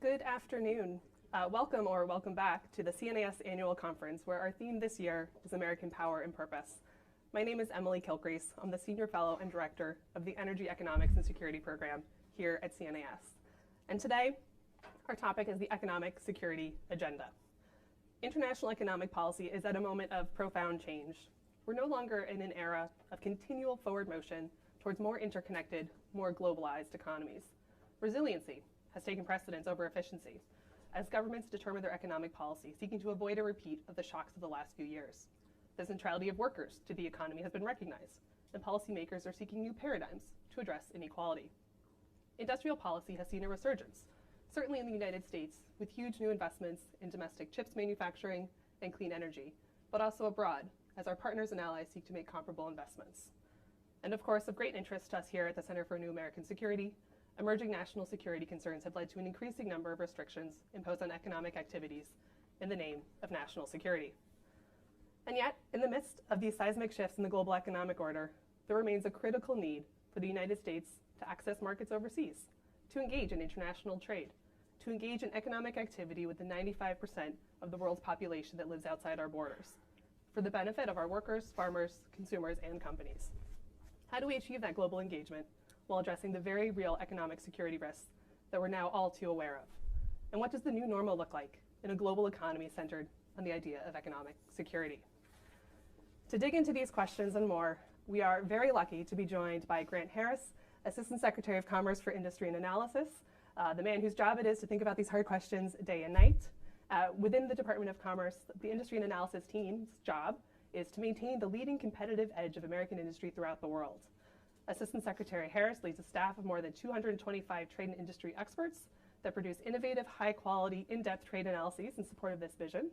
Good afternoon. Welcome back to the CNAS Annual Conference, where our theme this year is American Power and Purpose. My name is Emily Kilcrease. I'm the Senior Fellow and Director of the Energy Economics and Security Program here at CNAS. And today, our topic is the Economic Security Agenda. International economic policy is at a moment of profound change. We're no longer in an era of continual forward motion towards more interconnected, more globalized economies. Resiliency has taken precedence over efficiency as governments determine their economic policy, seeking to avoid a repeat of the shocks of the last few years. The centrality of workers to the economy has been recognized, and policymakers are seeking new paradigms to address inequality. Industrial policy has seen a resurgence, certainly in the United States, with huge new investments in domestic chips manufacturing and clean energy, but also abroad, as our partners and allies seek to make comparable investments. And of course, of great interest to us here at the Center for New American Security, emerging national security concerns have led to an increasing number of restrictions imposed on economic activities in the name of national security. And yet, in the midst of these seismic shifts in the global economic order, there remains a critical need for the United States to access markets overseas, to engage in international trade, to engage in economic activity with the 95% of the world's population that lives outside our borders, for the benefit of our workers, farmers, consumers, and companies. How do we achieve that global engagement while addressing the very real economic security risks that we're now all too aware of? And what does the new normal look like in a global economy centered on the idea of economic security? To dig into these questions and more, we are very lucky to be joined by Grant Harris, Assistant Secretary of Commerce for Industry and Analysis, the man whose job it is to think about these hard questions day and night. Within the Department of Commerce, the Industry and Analysis team's job is to maintain the leading competitive edge of American industry throughout the world. Assistant Secretary Harris leads a staff of more than 225 trade and industry experts that produce innovative, high-quality, in-depth trade analyses in support of this vision.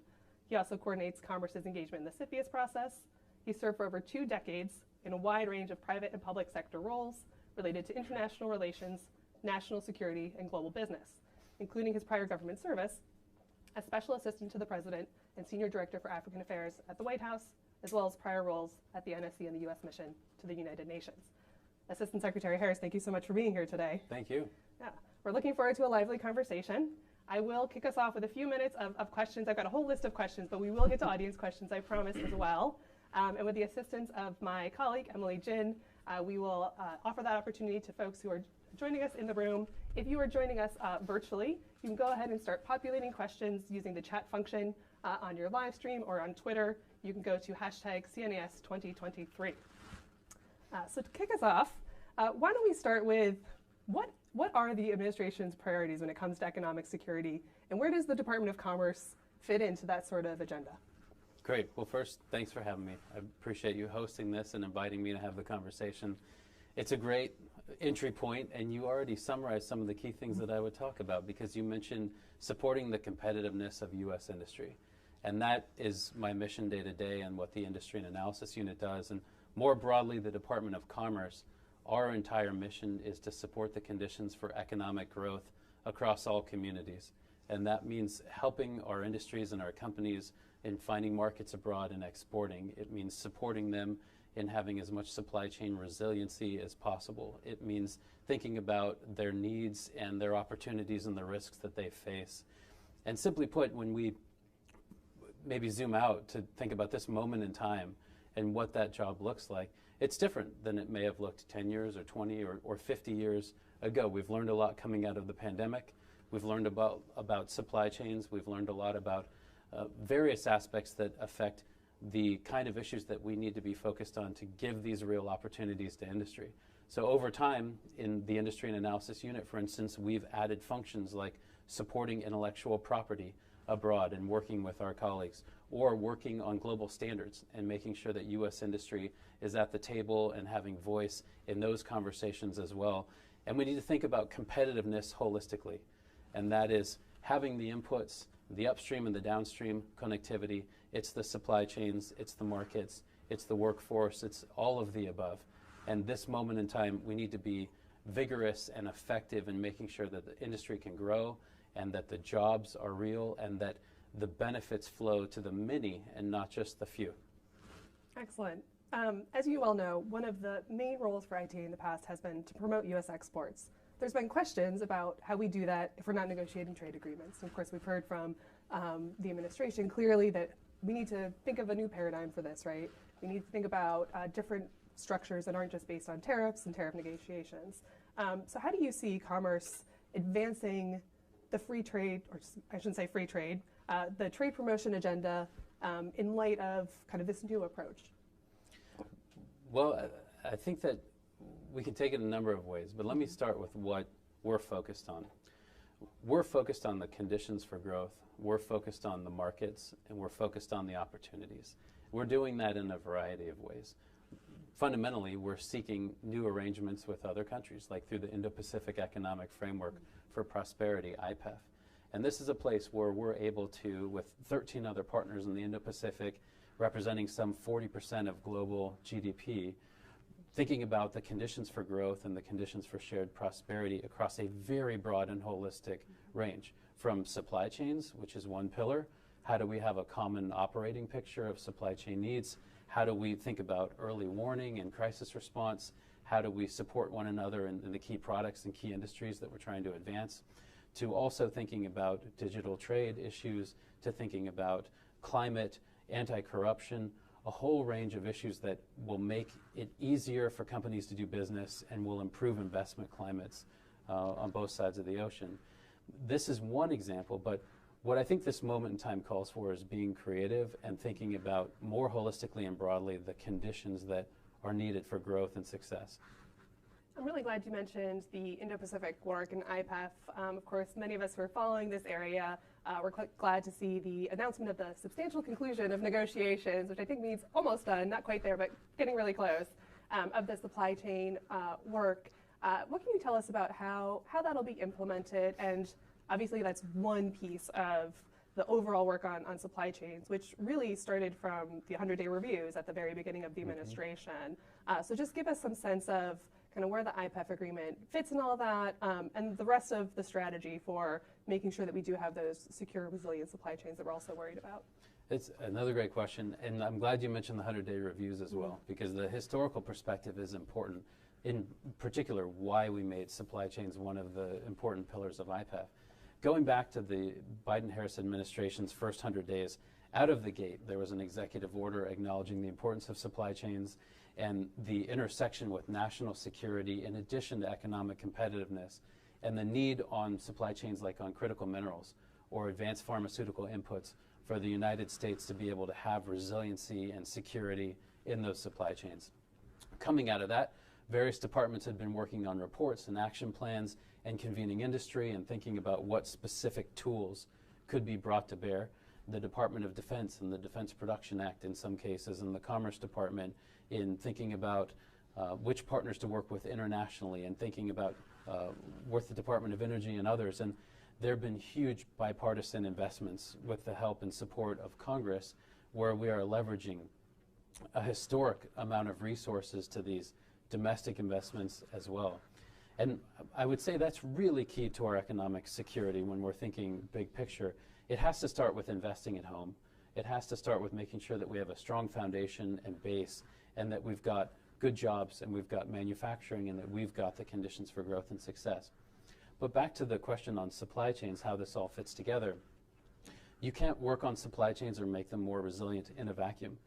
He also coordinates Commerce's engagement in the CFIUS process. He served for over 2 decades in a wide range of private and public sector roles related to international relations, national security, and global business, including his prior government service as Special Assistant to the President and Senior Director for African Affairs at the White House, as well as prior roles at the NSC and the U.S. Mission to the United Nations. Assistant Secretary Harris, thank you so much for being here today. Thank you. Yeah, we're looking forward to a lively conversation. I will kick us off with a few minutes of questions. I've got a whole list of questions, but we will get to audience questions, I promise, as well. And with the assistance of my colleague, Emily Jin, we will offer that opportunity to folks who are joining us in the room. If you are joining us virtually, you can go ahead and start populating questions using the chat function on your live stream or on Twitter. You can go to hashtag CNAS2023. So to kick us off, why don't we start with what are the administration's priorities when it comes to economic security, and where does the Department of Commerce fit into that sort of agenda? Great. Well, first, thanks for having me. I appreciate you hosting this and inviting me to have the conversation. It's a great entry point, and you already summarized some of the key things that I would talk about, because you mentioned supporting the competitiveness of U.S. industry. And that is my mission day to day and what the Industry and Analysis Unit does. And more broadly, the Department of Commerce, our entire mission is to support the conditions for economic growth across all communities. And that means helping our industries and our companies in finding markets abroad and exporting. It means supporting them in having as much supply chain resiliency as possible. It means thinking about their needs and their opportunities and the risks that they face. And simply put, when we maybe zoom out to think about this moment in time and what that job looks like, it's different than it may have looked 10 years or 20 or 50 years ago. We've learned a lot coming out of the pandemic. We've learned about supply chains. We've learned a lot about various aspects that affect the kind of issues that we need to be focused on to give these real opportunities to industry. So over time, in the Industry and Analysis Unit, for instance, we've added functions like supporting intellectual property abroad and working with our colleagues, or working on global standards and making sure that U.S. industry is at the table and having voice in those conversations as well. And we need to think about competitiveness holistically, and that is having the inputs, the upstream and the downstream connectivity. It's the supply chains, it's the markets, it's the workforce, it's all of the above. And this moment in time, we need to be vigorous and effective in making sure that the industry can grow and that the jobs are real and that the benefits flow to the many and not just the few. Excellent. As you all know, one of the main roles for ITA in the past has been to promote U.S. exports. there's been questions about how we do that if we're not negotiating trade agreements. And of course, we've heard from the administration clearly that we need to think of a new paradigm for this, right? We need to think about different structures that aren't just based on tariffs and tariff negotiations. So how do you see commerce advancing the free trade, or I shouldn't say free trade, the trade promotion agenda in light of kind of this new approach? Well, I think that we can take it a number of ways, but let me start with what we're focused on. We're focused on the conditions for growth, we're focused on the markets, and we're focused on the opportunities. We're doing that in a variety of ways. Fundamentally, we're seeking new arrangements with other countries, like through the Indo-Pacific Economic Framework for Prosperity, IPEF. And this is a place where we're able to, with 13 other partners in the Indo-Pacific, representing some 40% of global GDP, thinking about the conditions for growth and the conditions for shared prosperity across a very broad and holistic range. From supply chains, which is one pillar, how do we have a common operating picture of supply chain needs? How do we think about early warning and crisis response? How do we support one another in the key products and key industries that we're trying to advance? To also thinking about digital trade issues, to thinking about climate, anti-corruption, a whole range of issues that will make it easier for companies to do business and will improve investment climates on both sides of the ocean. This is one example, but what I think this moment in time calls for is being creative and thinking about more holistically and broadly the conditions that are needed for growth and success. I'm really glad you mentioned the Indo-Pacific work and IPEF. Of course, many of us who are following this area, we're quite glad to see the announcement of the substantial conclusion of negotiations, which I think means almost done, not quite there, but getting really close, of the supply chain work. What can you tell us about how that'll be implemented? And obviously that's one piece of the overall work on supply chains, which really started from the 100-day reviews at the very beginning of the administration. So just give us some sense of kind of where the IPEF agreement fits in all of that, and the rest of the strategy for making sure that we do have those secure, resilient supply chains that we're also worried about. It's another great question, and I'm glad you mentioned the 100-day reviews as well, because the historical perspective is important, in particular why we made supply chains one of the important pillars of IPEF. Going back to the Biden-Harris administration's first 100 days, out of the gate, there was an executive order acknowledging the importance of supply chains and the intersection with national security in addition to economic competitiveness, and the need on supply chains like on critical minerals or advanced pharmaceutical inputs for the United States to be able to have resiliency and security in those supply chains. Coming out of that, various departments had been working on reports and action plans and convening industry and thinking about what specific tools could be brought to bear. The Department of Defense and the Defense Production Act in some cases, and the Commerce Department in thinking about which partners to work with internationally, and thinking about with the Department of Energy and others. And there have been huge bipartisan investments with the help and support of Congress, where we are leveraging a historic amount of resources to these domestic investments as well. And I would say that's really key to our economic security when we're thinking big picture. It has to start with investing at home. It has to start with making sure that we have a strong foundation and base, and that we've got good jobs, and we've got manufacturing, and that we've got the conditions for growth and success. But back to the question on supply chains, how this all fits together. You can't work on supply chains or make them more resilient in a vacuum.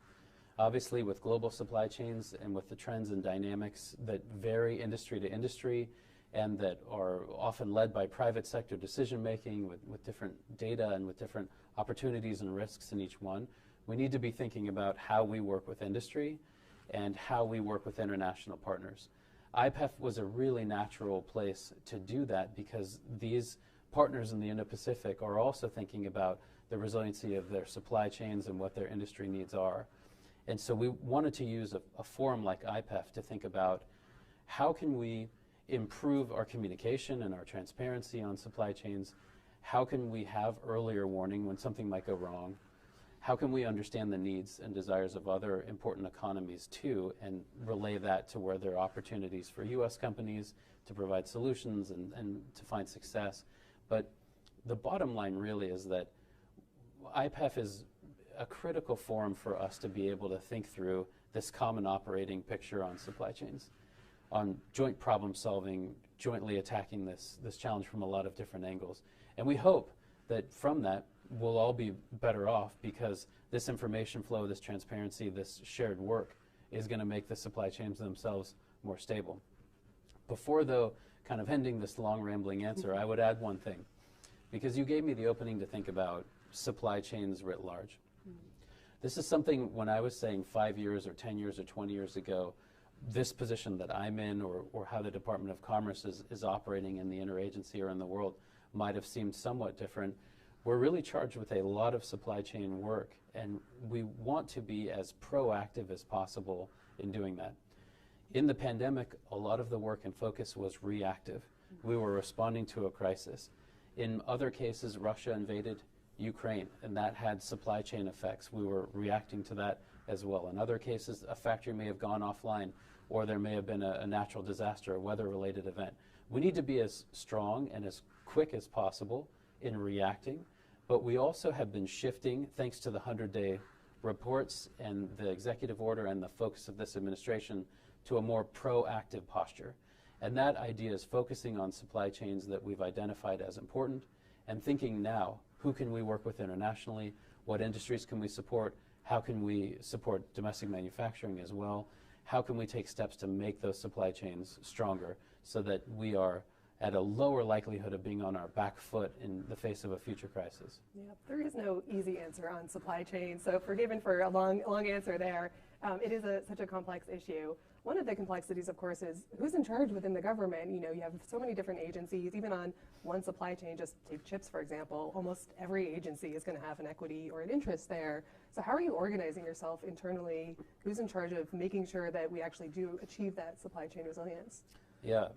Obviously, with global supply chains and with the trends and dynamics that vary industry to industry and that are often led by private sector decision making with different data and with different opportunities and risks in each one, we need to be thinking about how we work with industry and how we work with international partners. IPEF was a really natural place to do that because these partners in the Indo-Pacific are also thinking about the resiliency of their supply chains and what their industry needs are. And so we wanted to use a forum like IPEF to think about how can we improve our communication and our transparency on supply chains. How can we have earlier warning when something might go wrong? How can we understand the needs and desires of other important economies too, and relay that to where there are opportunities for U.S. companies to provide solutions and to find success? But the bottom line really is that IPEF is a critical forum for us to be able to think through this common operating picture on supply chains. on joint problem solving, jointly attacking this challenge from a lot of different angles. And we hope that from that, we'll all be better off because this information flow, this transparency, this shared work is going to make the supply chains themselves more stable. Before, though, kind of ending this long rambling answer, I would add one thing, because you gave me the opening to think about supply chains writ large. This is something when I was saying 5 years or 10 years or 20 years ago, this position that I'm in or how the Department of Commerce is operating in the interagency or in the world might have seemed somewhat different. We're really charged with a lot of supply chain work, and we want to be as proactive as possible in doing that. In the pandemic, a lot of the work and focus was reactive. We were responding to a crisis. In other cases, Russia invaded Ukraine, and that had supply chain effects. We were reacting to that as well. In other cases, a factory may have gone offline, or there may have been a natural disaster, a weather-related event. We need to be as strong and as quick as possible in reacting, but we also have been shifting, thanks to the 100-day reports and the executive order and the focus of this administration, to a more proactive posture. And that idea is focusing on supply chains that we've identified as important and thinking now, who can we work with internationally? What industries can we support? How can we support domestic manufacturing as well? How can we take steps to make those supply chains stronger so that we are at a lower likelihood of being on our back foot in the face of a future crisis? Yeah, there is no easy answer on supply chain, so forgiven for a long answer there. It is such a complex issue. One of the complexities, of course, is who's in charge within the government. You know, you have so many different agencies, even on one supply chain, just take chips, for example, almost every agency is going to have an equity or an interest there. So how are you organizing yourself internally? Who's in charge of making sure that we actually do achieve that supply chain resilience? Yeah,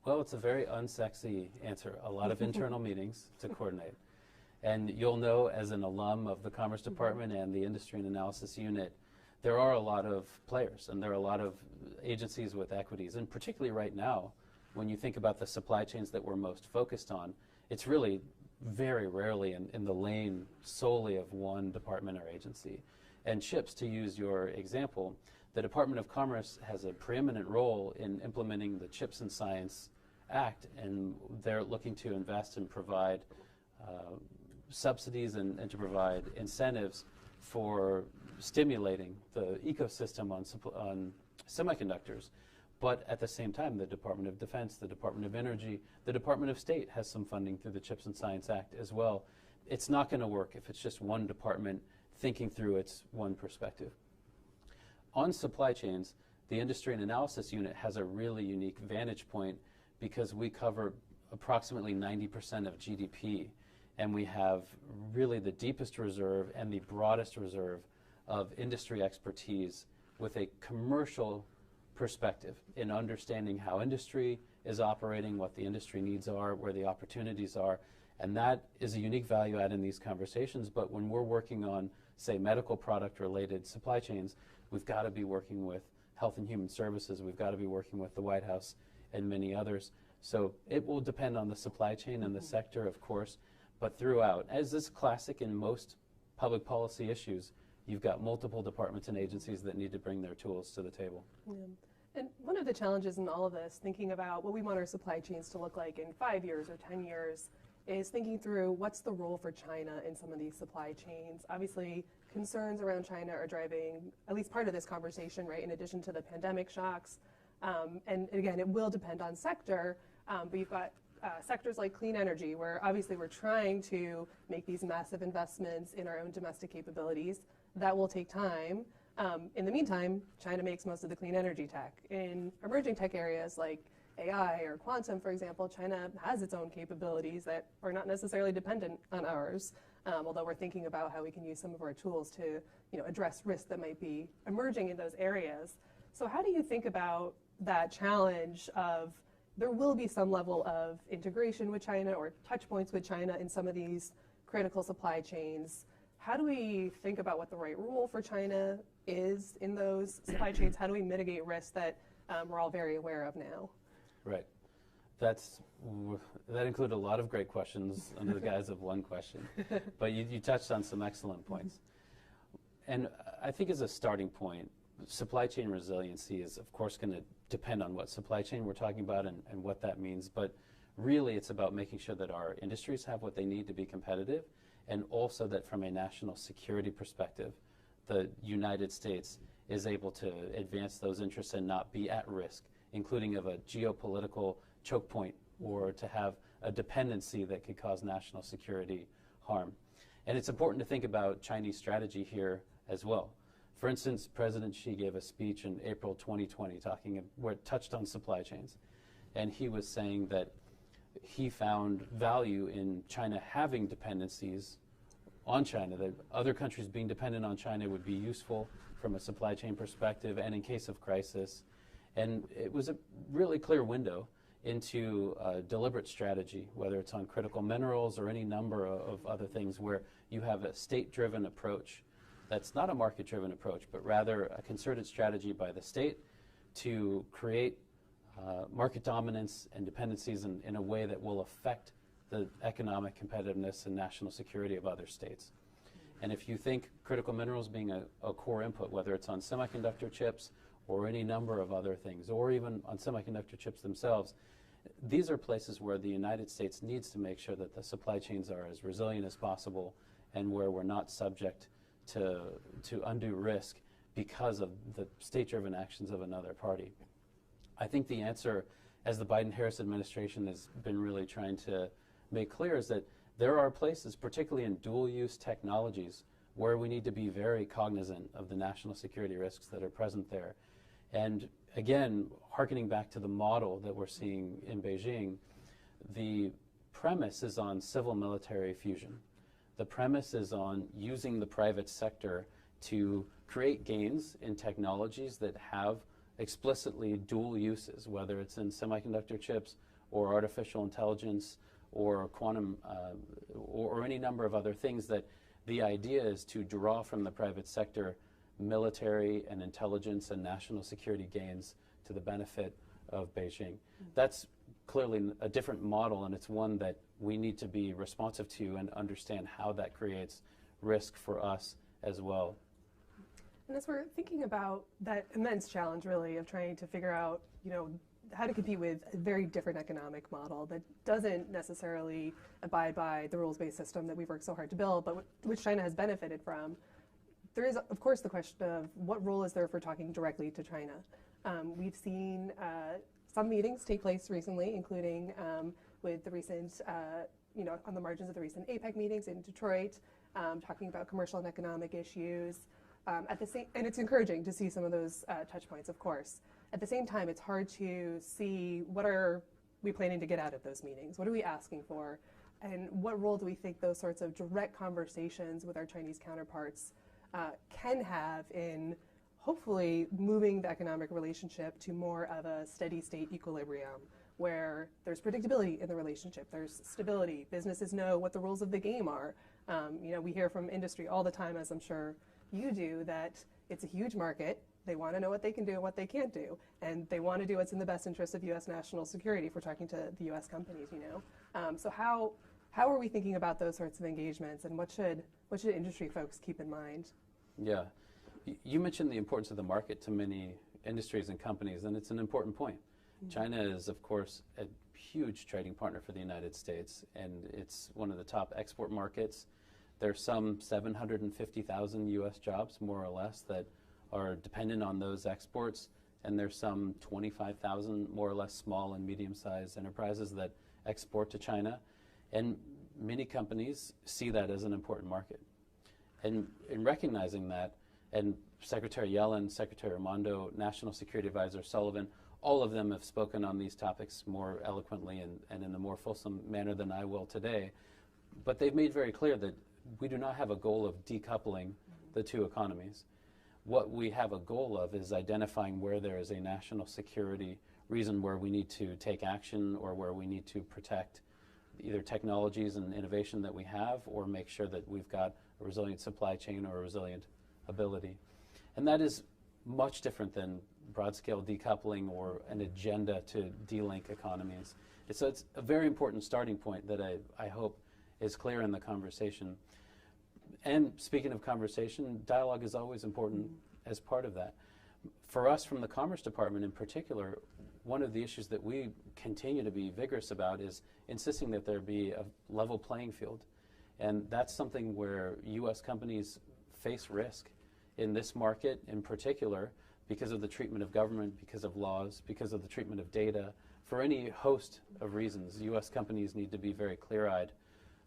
well, it's a very unsexy answer. A lot of internal meetings to coordinate. And you'll know, as an alum of the Commerce Department and the Industry and Analysis Unit, there are a lot of players and there are a lot of agencies with equities. And particularly right now, when you think about the supply chains that we're most focused on, it's really very rarely in the lane solely of one department or agency. And CHIPS, to use your example, the Department of Commerce has a preeminent role in implementing the CHIPS and Science Act, and they're looking to invest and provide subsidies and to provide incentives for stimulating the ecosystem on semiconductors. But at the same time, the Department of Defense, the Department of Energy, the Department of State has some funding through the CHIPS and Science Act as well. It's not going to work if it's just one department thinking through its one perspective. On supply chains, the Industry and Analysis Unit has a really unique vantage point because we cover approximately 90% of GDP, and we have really the deepest reserve and the broadest reserve of industry expertise with a commercial perspective in understanding how industry is operating, what the industry needs are, where the opportunities are, and that is a unique value add in these conversations. But when we're working on, say, medical product related supply chains, we've got to be working with Health and Human Services, we've got to be working with the White House and many others. So it will depend on the supply chain and the sector, of course, but throughout, as is classic in most public policy issues, you've got multiple departments and agencies that need to bring their tools to the table. Yeah. And one of the challenges in all of this, thinking about what we want our supply chains to look like in 5 years or 10 years, is thinking through what's the role for China in some of these supply chains. Obviously, concerns around China are driving at least part of this conversation, right, in addition to the pandemic shocks. And again, it will depend on sector, but you've got sectors like clean energy, where obviously we're trying to make these massive investments in our own domestic capabilities. That will take time. In the meantime, China makes most of the clean energy tech. In emerging tech areas like AI or quantum, for example, China has its own capabilities that are not necessarily dependent on ours, although we're thinking about how we can use some of our tools to, address risks that might be emerging in those areas. So how do you think about that challenge of there will be some level of integration with China or touch points with China in some of these critical supply chains? How do we think about what the right role for China is in those supply chains? How do we mitigate risks that we're all very aware of now? Right. That included a lot of great questions under the guise of one question, but you touched on some excellent points. And I think as a starting point, supply chain resiliency is, of course, going to depend on what supply chain we're talking about and what that means. But really, it's about making sure that our industries have what they need to be competitive, and also that from a national security perspective, the United States is able to advance those interests and not be at risk, including of a geopolitical choke point or to have a dependency that could cause national security harm. And it's important to think about Chinese strategy here as well. For instance, President Xi gave a speech in April 2020 where it touched on supply chains. And he was saying that he found value in China having dependencies on China, that other countries being dependent on China would be useful from a supply chain perspective and in case of crisis. And it was a really clear window into deliberate strategy, whether it's on critical minerals or any number of other things where you have a state-driven approach that's not a market-driven approach, but rather a concerted strategy by the state to create market dominance and dependencies in a way that will affect the economic competitiveness and national security of other states. And if you think critical minerals being a core input, whether it's on semiconductor chips or any number of other things, or even on semiconductor chips themselves, these are places where the United States needs to make sure that the supply chains are as resilient as possible and where we're not subject to undue risk because of the state-driven actions of another party. I think the answer, as the Biden-Harris administration has been really trying to make clear, is that there are places, particularly in dual-use technologies, where we need to be very cognizant of the national security risks that are present there. And again, hearkening back to the model that we're seeing in Beijing, the premise is on civil-military fusion. The premise is on using the private sector to create gains in technologies that have explicitly dual uses, whether it's in semiconductor chips or artificial intelligence or quantum or any number of other things, that the idea is to draw from the private sector military and intelligence and national security gains to the benefit of Beijing. That's clearly a different model, and it's one that we need to be responsive to and understand how that creates risk for us as well. And as we're thinking about that immense challenge, really, of trying to figure out, how to compete with a very different economic model that doesn't necessarily abide by the rules-based system that we've worked so hard to build, but which China has benefited from, there is, of course, the question of what role is there for talking directly to China. We've seen some meetings take place recently, including with the recent, on the margins of the recent APEC meetings in Detroit, talking about commercial and economic issues. And it's encouraging to see some of those touch points, of course. At the same time, it's hard to see what are we planning to get out of those meetings? What are we asking for? And what role do we think those sorts of direct conversations with our Chinese counterparts can have in hopefully moving the economic relationship to more of a steady state equilibrium where there's predictability in the relationship, there's stability, businesses know what the rules of the game are. We hear from industry all the time, as I'm sure you do, that it's a huge market. They want to know what they can do and what they can't do, and they want to do what's in the best interest of U.S. national security if we're talking to the U.S. companies, So how are we thinking about those sorts of engagements, and what should industry folks keep in mind? Yeah. You mentioned the importance of the market to many industries and companies, and it's an important point. Mm-hmm. China is, of course, a huge trading partner for the United States, and it's one of the top export markets. There's some 750,000 U.S. jobs, more or less, that are dependent on those exports, and there's some 25,000, more or less, small and medium-sized enterprises that export to China, and many companies see that as an important market. And in recognizing that, and Secretary Yellen, Secretary Raimondo, National Security Advisor Sullivan, all of them have spoken on these topics more eloquently and in a more fulsome manner than I will today, but they've made very clear that we do not have a goal of decoupling the two economies. What we have a goal of is identifying where there is a national security reason where we need to take action or where we need to protect either technologies and innovation that we have or make sure that we've got a resilient supply chain or a resilient ability. And that is much different than broad-scale decoupling or an agenda to de-link economies. So it's a very important starting point that I hope is clear in the conversation. And speaking of conversation, dialogue is always important as part of that. For us, from the Commerce Department in particular, one of the issues that we continue to be vigorous about is insisting that there be a level playing field. And that's something where U.S. companies face risk in this market in particular because of the treatment of government, because of laws, because of the treatment of data. For any host of reasons, U.S. companies need to be very clear-eyed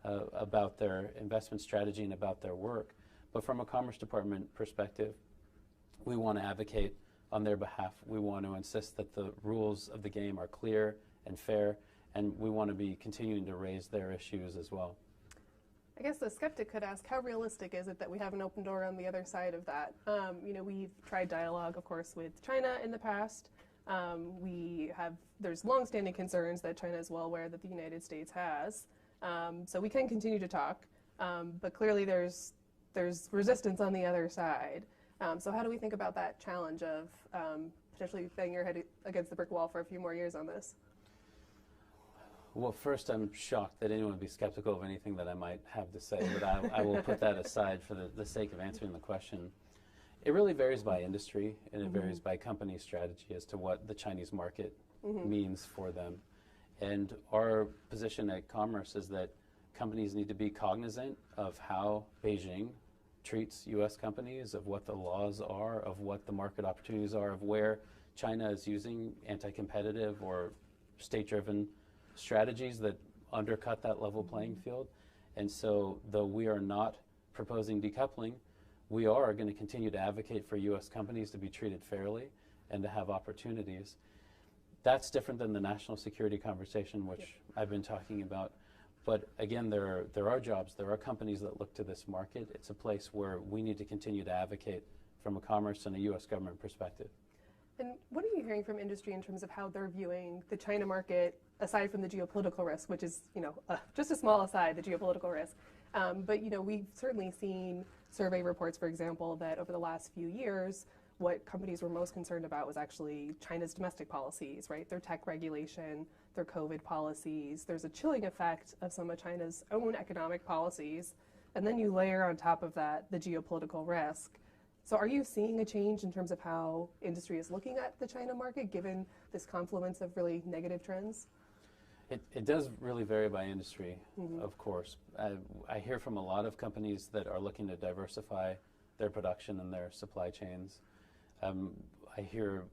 about their investment strategy and about their work. But from a Commerce Department perspective, we want to advocate on their behalf. We want to insist that the rules of the game are clear and fair, and we want to be continuing to raise their issues as well. I guess the skeptic could ask, how realistic is it that we have an open door on the other side of that? We've tried dialogue, of course, with China in the past. There's longstanding concerns that China is well aware that the United States has. So we can continue to talk, but clearly there's resistance on the other side. So how do we think about that challenge of potentially banging your head against the brick wall for a few more years on this? Well, first, I'm shocked that anyone would be skeptical of anything that I might have to say, but I will put that aside for the sake of answering the question. It really varies by industry, and it varies by company strategy as to what the Chinese market means for them. And our position at Commerce is that companies need to be cognizant of how Beijing treats U.S. companies, of what the laws are, of what the market opportunities are, of where China is using anti-competitive or state-driven strategies that undercut that level playing field. And so, though we are not proposing decoupling, we are going to continue to advocate for U.S. companies to be treated fairly and to have opportunities. That's different than the national security conversation, which I've been talking about. But again, there are jobs, there are companies that look to this market. It's a place where we need to continue to advocate from a commerce and a U.S. government perspective. And what are you hearing from industry in terms of how they're viewing the China market, aside from the geopolitical risk, which is, just a small aside, the geopolitical risk. But we've certainly seen survey reports, for example, that over the last few years, what companies were most concerned about was actually China's domestic policies, right? Their tech regulation, their COVID policies. There's a chilling effect of some of China's own economic policies. And then you layer on top of that the geopolitical risk. So are you seeing a change in terms of how industry is looking at the China market, given this confluence of really negative trends? It does really vary by industry, of course. I hear from a lot of companies that are looking to diversify their production and their supply chains. I hear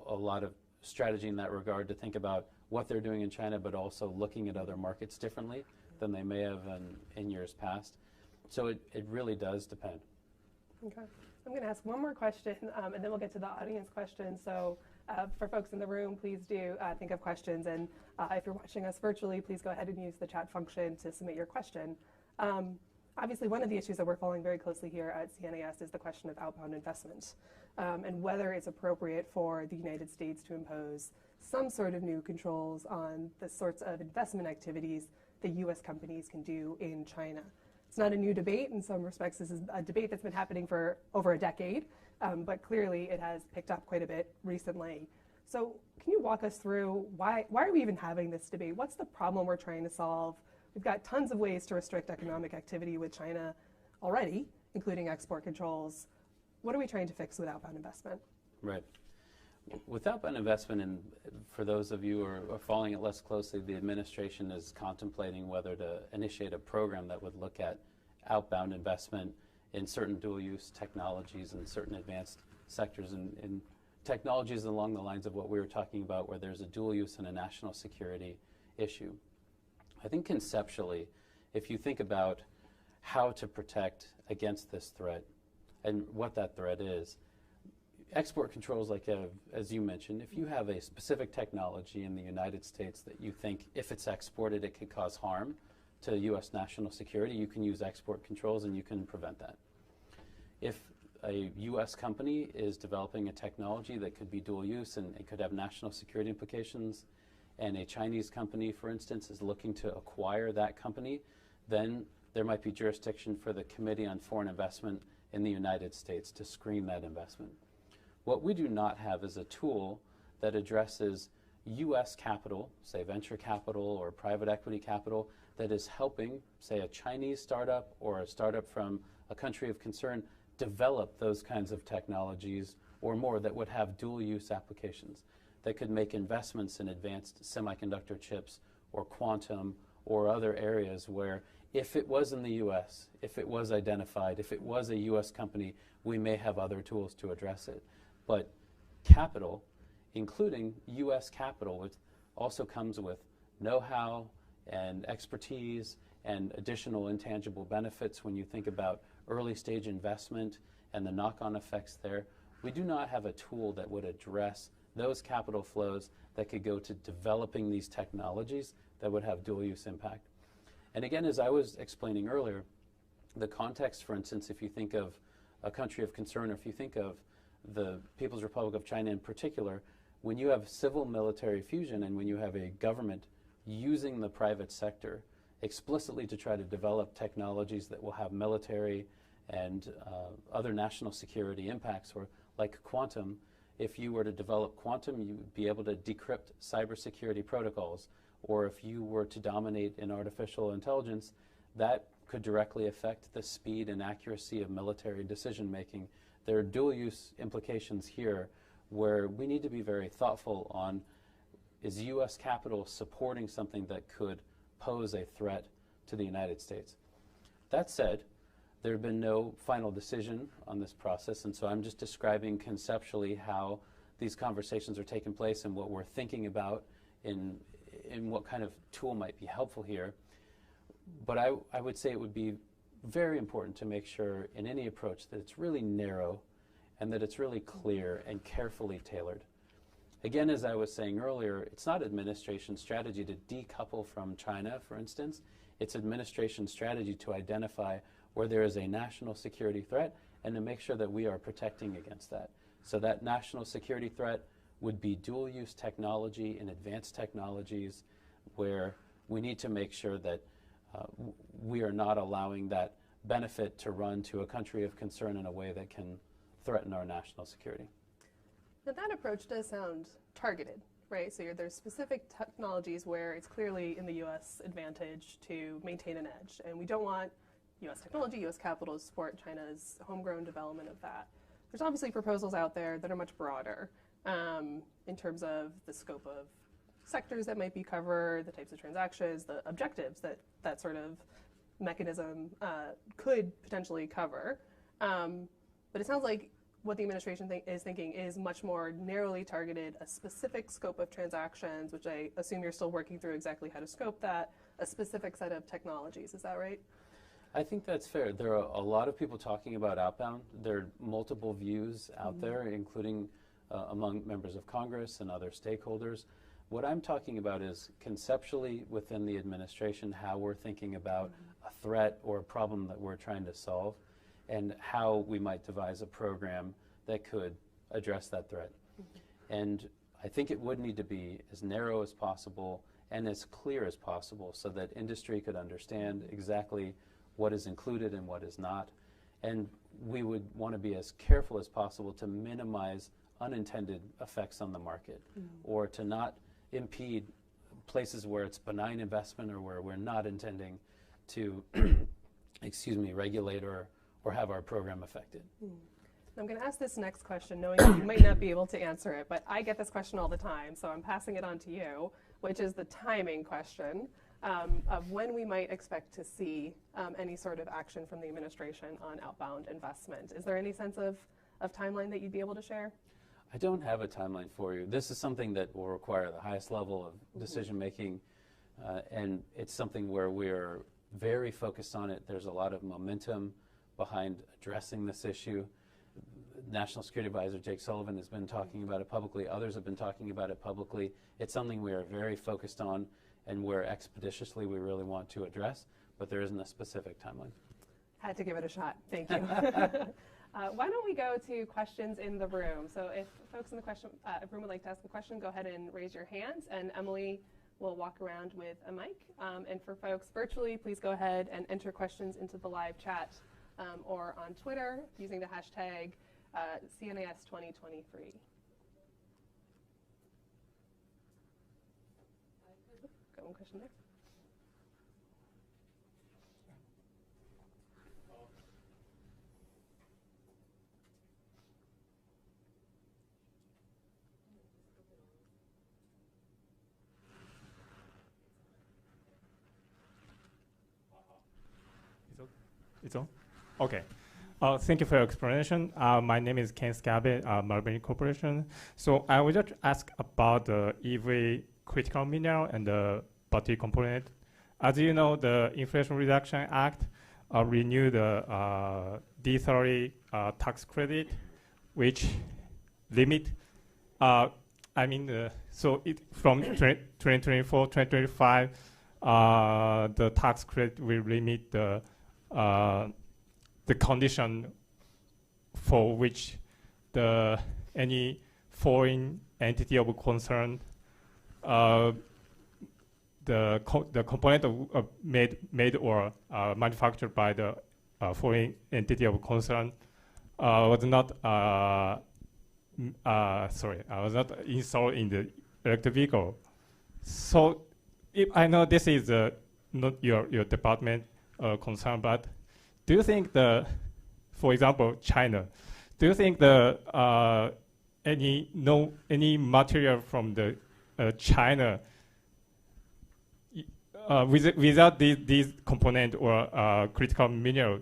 a lot of strategy in that regard to think about what they're doing in China, but also looking at other markets differently than they may have in years past. So it really does depend. Okay. I'm going to ask one more question, and then we'll get to the audience questions. So for folks in the room, please do think of questions. And if you're watching us virtually, please go ahead and use the chat function to submit your question. Obviously, one of the issues that we're following very closely here at CNAS is the question of outbound investment and whether it's appropriate for the United States to impose some sort of new controls on the sorts of investment activities that U.S. companies can do in China. It's not a new debate. In some respects, this is a debate that's been happening for over a decade, but clearly it has picked up quite a bit recently. So can you walk us through why are we even having this debate? What's the problem we're trying to solve? We've got tons of ways to restrict economic activity with China already, including export controls. What are we trying to fix with outbound investment? Right. With outbound investment, and for those of you who are following it less closely, the administration is contemplating whether to initiate a program that would look at outbound investment in certain dual-use technologies and certain advanced sectors in technologies along the lines of what we were talking about, where there's a dual use and a national security issue. I think conceptually, if you think about how to protect against this threat and what that threat is, export controls, like as you mentioned, if you have a specific technology in the United States that you think if it's exported it could cause harm to U.S. national security, you can use export controls and you can prevent that. If a U.S. company is developing a technology that could be dual use and it could have national security implications, and a Chinese company, for instance, is looking to acquire that company, then there might be jurisdiction for the Committee on Foreign Investment in the United States to screen that investment. What we do not have is a tool that addresses U.S. capital, say venture capital or private equity capital, that is helping, say, a Chinese startup or a startup from a country of concern develop those kinds of technologies or more that would have dual use applications, that could make investments in advanced semiconductor chips or quantum or other areas where if it was in the US, if it was identified, if it was a US company, we may have other tools to address it. But capital, including US capital, which also comes with know-how and expertise and additional intangible benefits when you think about early stage investment and the knock-on effects there. We do not have a tool that would address those capital flows that could go to developing these technologies that would have dual use impact. And again, as I was explaining earlier, the context, for instance, if you think of a country of concern, or if you think of the People's Republic of China in particular, when you have civil-military fusion and when you have a government using the private sector explicitly to try to develop technologies that will have military and other national security impacts, or like quantum, if you were to develop quantum, you would be able to decrypt cybersecurity protocols. Or if you were to dominate in artificial intelligence, that could directly affect the speed and accuracy of military decision making. There are dual use implications here where we need to be very thoughtful on, is US capital supporting something that could pose a threat to the United States? That said, there have been no final decision on this process, and so I'm just describing conceptually how these conversations are taking place and what we're thinking about in what kind of tool might be helpful here. But I would say it would be very important to make sure in any approach that it's really narrow and that it's really clear and carefully tailored. Again, as I was saying earlier, it's not administration strategy to decouple from China, for instance. It's administration strategy to identify where there is a national security threat and to make sure that we are protecting against that. So that national security threat would be dual-use technology and advanced technologies where we need to make sure that we are not allowing that benefit to run to a country of concern in a way that can threaten our national security. Now that approach does sound targeted, right? So there's specific technologies where it's clearly in the U.S. advantage to maintain an edge, and we don't want U.S. technology, U.S. capital to support China's homegrown development of that. There's obviously proposals out there that are much broader in terms of the scope of sectors that might be covered, the types of transactions, the objectives that that sort of mechanism could potentially cover. But it sounds like what the administration is thinking is much more narrowly targeted, a specific scope of transactions, which I assume you're still working through exactly how to scope that, a specific set of technologies. Is that right? I think that's fair. There are a lot of people talking about outbound. There are multiple views out there, including among members of Congress and other stakeholders. What I'm talking about is conceptually within the administration, how we're thinking about a threat or a problem that we're trying to solve, and how we might devise a program that could address that threat. And I think it would need to be as narrow as possible and as clear as possible so that industry could understand exactly what is included and what is not. And we would want to be as careful as possible to minimize unintended effects on the market, or to not impede places where it's benign investment or where we're not intending to regulate or have our program affected. I'm going to ask this next question, knowing that you might not be able to answer it, but I get this question all the time, so I'm passing it on to you, which is the timing question of when we might expect to see any sort of action from the administration on outbound investment. Is there any sense of timeline that you'd be able to share? I don't have a timeline for you. This is something that will require the highest level of decision making, and it's something where we're very focused on it. There's a lot of momentum behind addressing this issue. National Security Advisor Jake Sullivan has been talking about it publicly. Others have been talking about it publicly. It's something we are very focused on and where expeditiously we really want to address, but there isn't a specific timeline. Had to give it a shot. Thank you. Why don't we go to questions in the room? So if folks in the room would like to ask a question, go ahead and raise your hands, and Emily will walk around with a mic. And for folks virtually, please go ahead and enter questions into the live chat or on Twitter using the hashtag CNAS2023. Got one question there. It's on? Okay. Thank you for your explanation. My name is Ken Scabe, Marubeni Corporation. So I would just ask about the EV critical mineral and the battery component. As you know, the Inflation Reduction Act renewed the D30 tax credit, which limit, so it from 2024, 2025, the tax credit will limit the condition for which any foreign entity of concern, the component made or manufactured by the foreign entity of concern was not installed in the electric vehicle. So, if I know this is not your department concern, but do you think for example, China, do you think any material from the China without these component or critical mineral,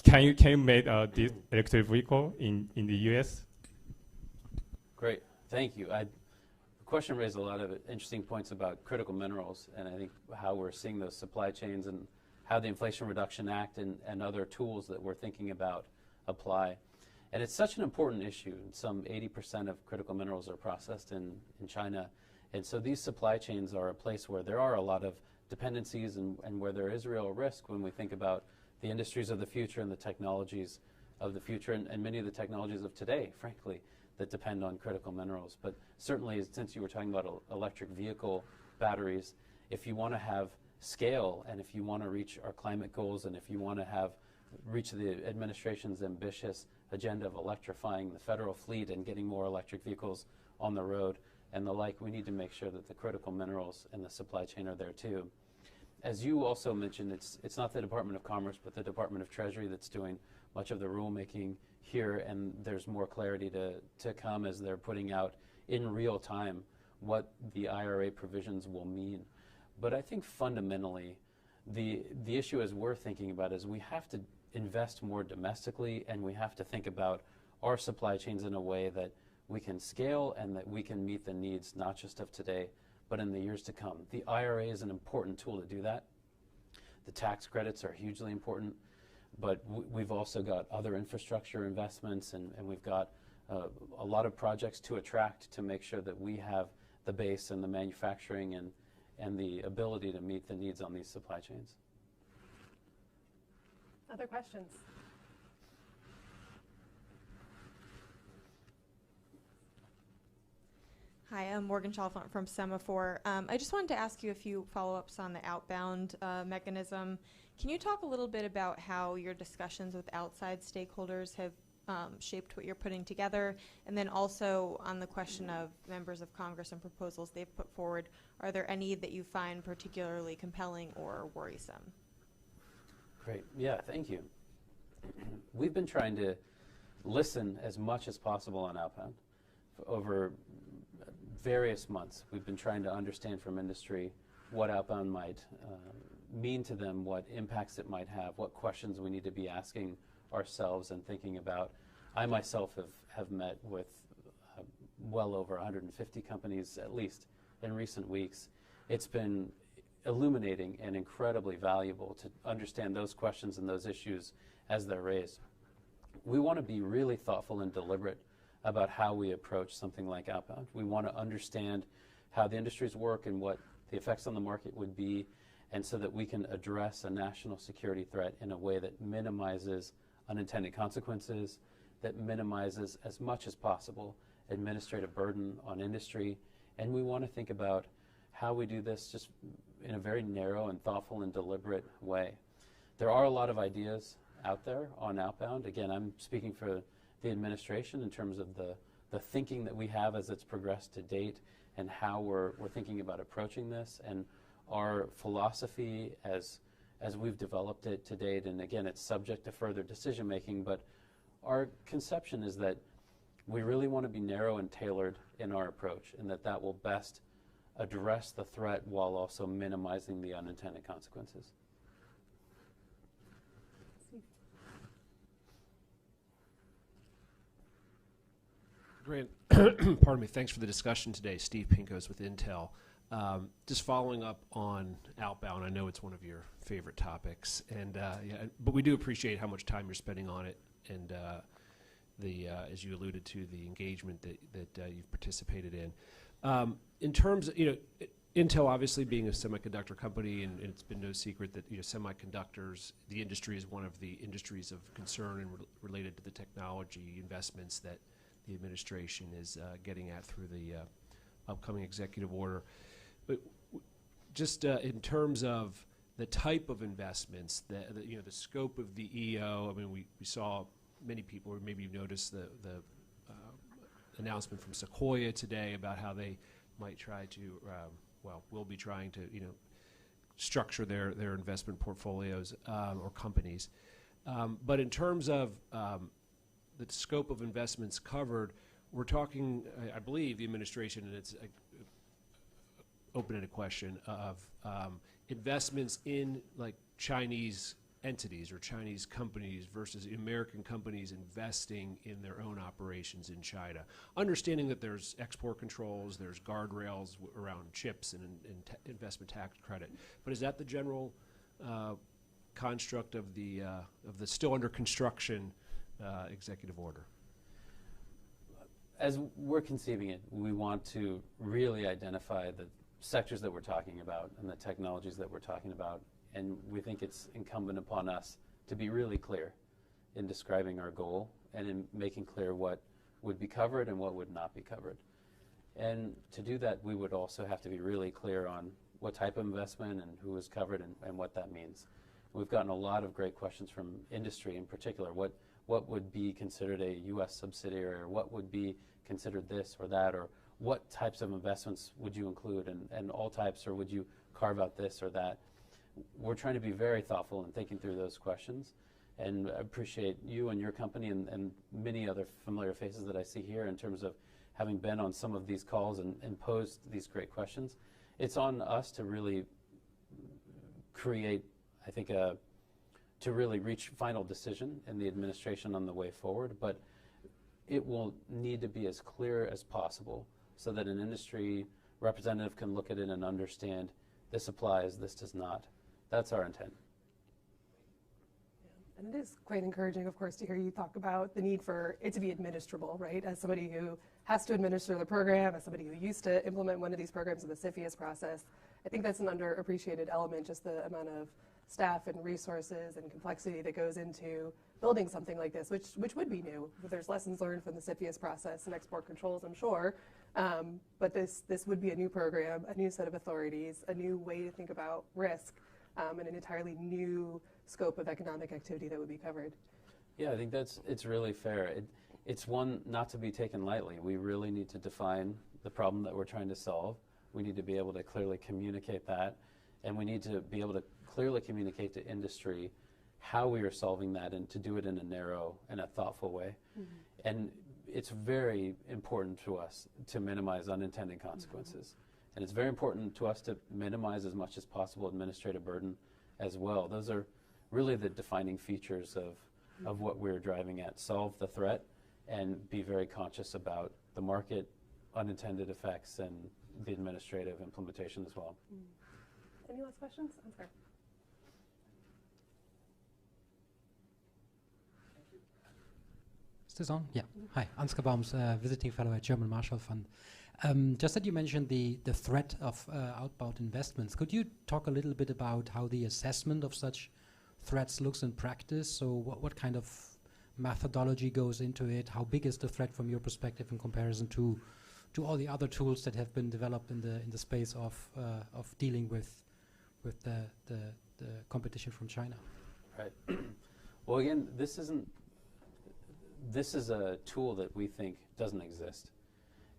can you make this electric vehicle in the U.S.? Great, thank you. The question raised a lot of interesting points about critical minerals, and I think how we're seeing those supply chains and how the Inflation Reduction Act and other tools that we're thinking about apply. And it's such an important issue. Some 80% of critical minerals are processed in China. And so these supply chains are a place where there are a lot of dependencies and where there is real risk when we think about the industries of the future and the technologies of the future and many of the technologies of today, frankly, that depend on critical minerals. But certainly, since you were talking about electric vehicle batteries, if you want to have scale and if you want to reach our climate goals and if you want to reach the administration's ambitious agenda of electrifying the federal fleet and getting more electric vehicles on the road and the like, we need to make sure that the critical minerals in the supply chain are there too. As you also mentioned, it's not the Department of Commerce but the Department of Treasury that's doing much of the rulemaking here, and there's more clarity to come as they're putting out in real time what the IRA provisions will mean. But I think fundamentally, the issue as we're thinking about is we have to invest more domestically, and we have to think about our supply chains in a way that we can scale and that we can meet the needs not just of today, but in the years to come. The IRA is an important tool to do that. The tax credits are hugely important, but we've also got other infrastructure investments, and we've got a lot of projects to attract to make sure that we have the base and the manufacturing and the ability to meet the needs on these supply chains. Other questions? Hi, I'm Morgan Chalfant from Semaphore. I just wanted to ask you a few follow-ups on the outbound mechanism. Can you talk a little bit about how your discussions with outside stakeholders have shaped what you're putting together? And then also on the question of members of Congress and proposals they've put forward, are there any that you find particularly compelling or worrisome? Great. Yeah, thank you. We've been trying to listen as much as possible on outbound over various months. We've been trying to understand from industry what outbound might mean to them, what impacts it might have, what questions we need to be asking ourselves and thinking about. I myself have met with well over 150 companies, at least in recent weeks. It's been illuminating and incredibly valuable to understand those questions and those issues as they're raised. We want to be really thoughtful and deliberate about how we approach something like outbound. We want to understand how the industries work and what the effects on the market would be, and so that we can address a national security threat in a way that minimizes unintended consequences, that minimizes as much as possible administrative burden on industry. And we want to think about how we do this just in a very narrow and thoughtful and deliberate way. There are a lot of ideas out there on outbound. Again, I'm speaking for the administration in terms of the thinking that we have as it's progressed to date and how we're thinking about approaching this, and our philosophy as we've developed it to date. And again, it's subject to further decision making, but our conception is that we really want to be narrow and tailored in our approach, and that will best address the threat while also minimizing the unintended consequences. Grant, pardon me, thanks for the discussion today. Steve Pinkos with Intel. Just following up on outbound, I know it's one of your favorite topics, and but we do appreciate how much time you're spending on it, and as you alluded to, the engagement that you've participated in. In terms of, Intel obviously being a semiconductor company, and it's been no secret that semiconductors, the industry is one of the industries of concern and related to the technology investments that the administration is getting at through the upcoming executive order. But just in terms of the type of investments, the scope of the EO, I mean, we saw many people, or maybe you've noticed the announcement from Sequoia today about how they might try to, will be trying to, structure their investment portfolios or companies. But in terms of the scope of investments covered, we're talking, I believe, the administration, and it's open-ended question of investments in like Chinese entities or Chinese companies versus American companies investing in their own operations in China. Understanding that there's export controls, there's guardrails around chips and investment tax credit. But is that the general construct of the still under construction executive order? As we're conceiving it, we want to really identify the sectors that we're talking about and the technologies that we're talking about, and we think it's incumbent upon us to be really clear in describing our goal and in making clear what would be covered and what would not be covered. And to do that, we would also have to be really clear on what type of investment and who is covered and what that means. We've gotten a lot of great questions from industry in particular. What would be considered a U.S. subsidiary, or what would be considered this or that, or what types of investments would you include, and all types, or would you carve out this or that? We're trying to be very thoughtful in thinking through those questions, and I appreciate you and your company and many other familiar faces that I see here in terms of having been on some of these calls and posed these great questions. It's on us to really create, I think, to really reach final decision in the administration on the way forward, but it will need to be as clear as possible so that an industry representative can look at it and understand this applies, this does not. That's our intent. And it is quite encouraging, of course, to hear you talk about the need for it to be administrable, right? As somebody who has to administer the program, as somebody who used to implement one of these programs in the CFIUS process, I think that's an underappreciated element, just the amount of staff and resources and complexity that goes into building something like this, which would be new. There's lessons learned from the CFIUS process and export controls, I'm sure, but this would be a new program, a new set of authorities, a new way to think about risk, and an entirely new scope of economic activity that would be covered. Yeah, I think it's really fair. It's one not to be taken lightly. We really need to define the problem that we're trying to solve. We need to be able to clearly communicate that, and we need to be able to clearly communicate to industry how we are solving that, and to do it in a narrow and a thoughtful way. Mm-hmm. And it's very important to us to minimize unintended consequences. Mm-hmm. And it's very important to us to minimize as much as possible administrative burden as well. Those are really the defining features of what we're driving at. Solve the threat and be very conscious about the market, unintended effects, and the administrative implementation as well. Mm. Any last questions? Ansgar. Is this on? Yeah. Hi, Ansgar Baums, visiting fellow at German Marshall Fund. Just that you mentioned the threat of outbound investments. Could you talk a little bit about how the assessment of such threats looks in practice? So what kind of methodology goes into it? How big is the threat from your perspective in comparison to all the other tools that have been developed in the space of dealing with the competition from China? Right. Well, again, this is a tool that we think doesn't exist.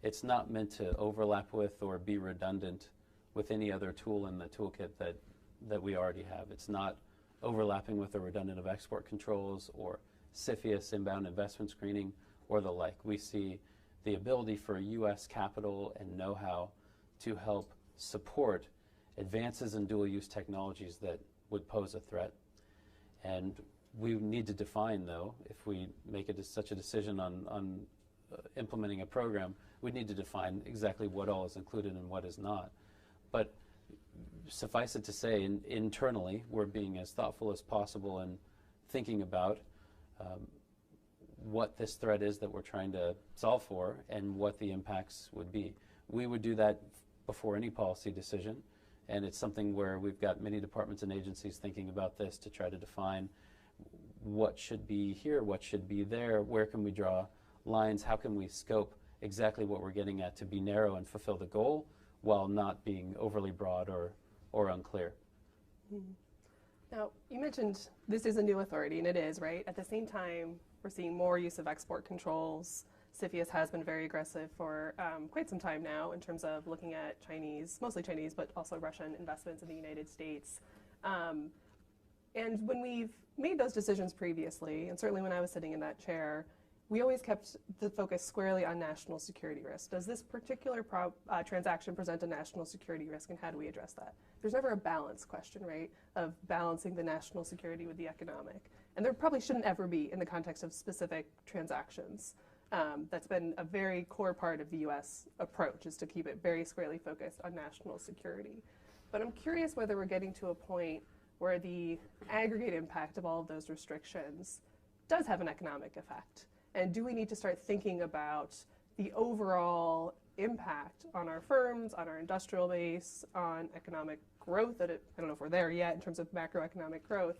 It's not meant to overlap with or be redundant with any other tool in the toolkit that we already have. It's not overlapping with or redundant of export controls or CFIUS inbound investment screening or the like. We see the ability for U.S. capital and know-how to help support advances in dual-use technologies that would pose a threat. And we need to define, though, if we make such a decision on implementing a program, we need to define exactly what all is included and what is not. But suffice it to say, internally, we're being as thoughtful as possible in thinking about what this threat is that we're trying to solve for and what the impacts would be. We would do that before any policy decision, and it's something where we've got many departments and agencies thinking about this to try to define what should be here, what should be there, where can we draw lines, how can we scope exactly what we're getting at to be narrow and fulfill the goal while not being overly broad or unclear. Mm-hmm. Now, you mentioned this is a new authority, and it is, right? At the same time, we're seeing more use of export controls. CFIUS has been very aggressive for quite some time now in terms of looking at Chinese, mostly Chinese, but also Russian investments in the United States. And when we've made those decisions previously, and certainly when I was sitting in that chair, we always kept the focus squarely on national security risk. Does this particular transaction present a national security risk, and how do we address that? There's never a balance question, right, of balancing the national security with the economic. And there probably shouldn't ever be in the context of specific transactions. That's been a very core part of the U.S. approach, is to keep it very squarely focused on national security. But I'm curious whether we're getting to a point where the aggregate impact of all of those restrictions does have an economic effect. And do we need to start thinking about the overall impact on our firms, on our industrial base, on economic growth? I don't know if we're there yet in terms of macroeconomic growth.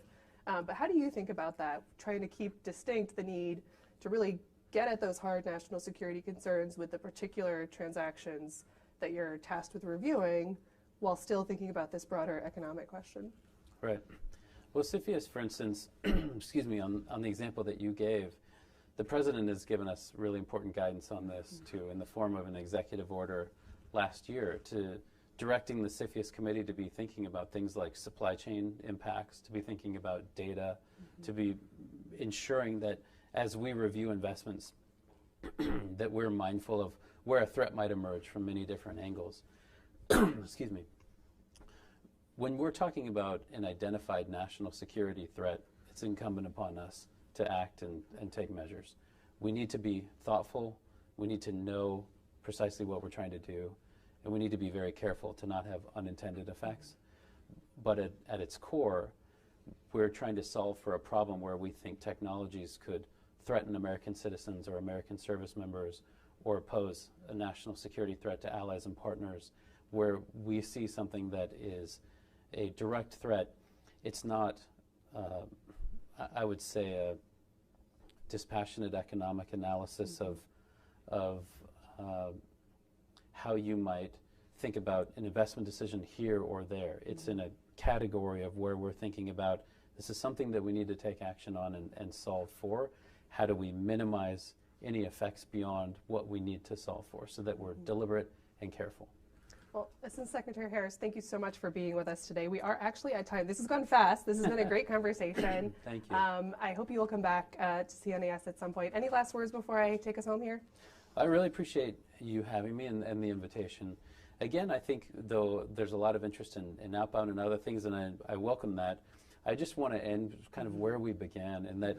But how do you think about that, trying to keep distinct the need to really get at those hard national security concerns with the particular transactions that you're tasked with reviewing while still thinking about this broader economic question? Right. Well, CFIUS, for instance, excuse me, on the example that you gave, the President has given us really important guidance on this, too, in the form of an executive order last year to directing the CFIUS committee to be thinking about things like supply chain impacts, to be thinking about data, to be ensuring that as we review investments, that we're mindful of where a threat might emerge from many different angles. Excuse me. When we're talking about an identified national security threat, it's incumbent upon us to act and take measures. We need to be thoughtful, we need to know precisely what we're trying to do, and we need to be very careful to not have unintended effects. But at its core, we're trying to solve for a problem where we think technologies could threaten American citizens or American service members or pose a national security threat to allies and partners, where we see something that is a direct threat. It's not, I would say, a dispassionate economic analysis of how you might think about an investment decision here or there. It's in a category of where we're thinking about this is something that we need to take action on and solve for. How do we minimize any effects beyond what we need to solve for so that we're deliberate and careful? Well, Assistant Secretary Harris, thank you so much for being with us today. We are actually at time. This has gone fast. This has been a great conversation. Thank you. I hope you will come back to CNAS at some point. Any last words before I take us home here? I really appreciate you having me and the invitation. Again, I think, though, there's a lot of interest in outbound and other things, and I welcome that. I just want to end kind of where we began, and that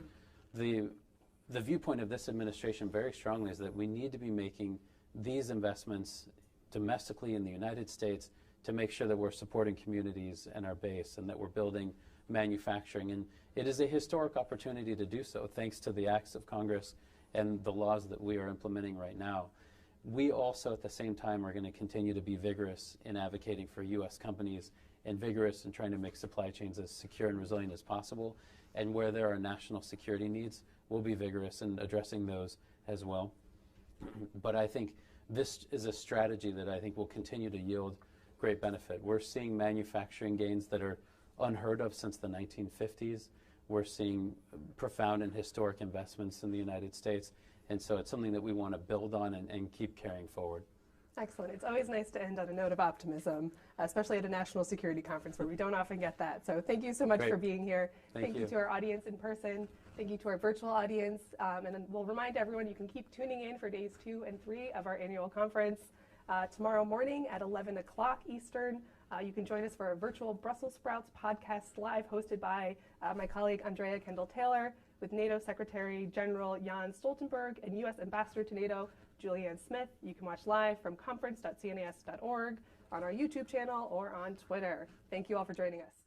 the viewpoint of this administration very strongly is that we need to be making these investments domestically in the United States to make sure that we're supporting communities and our base and that we're building manufacturing. And it is a historic opportunity to do so, thanks to the acts of Congress and the laws that we are implementing right now. We also, at the same time, are going to continue to be vigorous in advocating for U.S. companies and vigorous in trying to make supply chains as secure and resilient as possible. And where there are national security needs, we'll be vigorous in addressing those as well. But I think this is a strategy that I think will continue to yield great benefit. We're seeing manufacturing gains that are unheard of since the 1950s. We're seeing profound and historic investments in the United States. And so it's something that we want to build on and keep carrying forward. Excellent. It's always nice to end on a note of optimism, especially at a national security conference where we don't often get that. So thank you so much for being here. Thank you to our audience in person. Thank you to our virtual audience. And then we'll remind everyone you can keep tuning in for days 2 and 3 of our annual conference. Tomorrow morning at 11 o'clock Eastern, you can join us for a virtual Brussels Sprouts podcast live hosted by my colleague Andrea Kendall-Taylor with NATO Secretary General Jens Stoltenberg and U.S. Ambassador to NATO Julianne Smith. You can watch live from conference.cnas.org on our YouTube channel or on Twitter. Thank you all for joining us.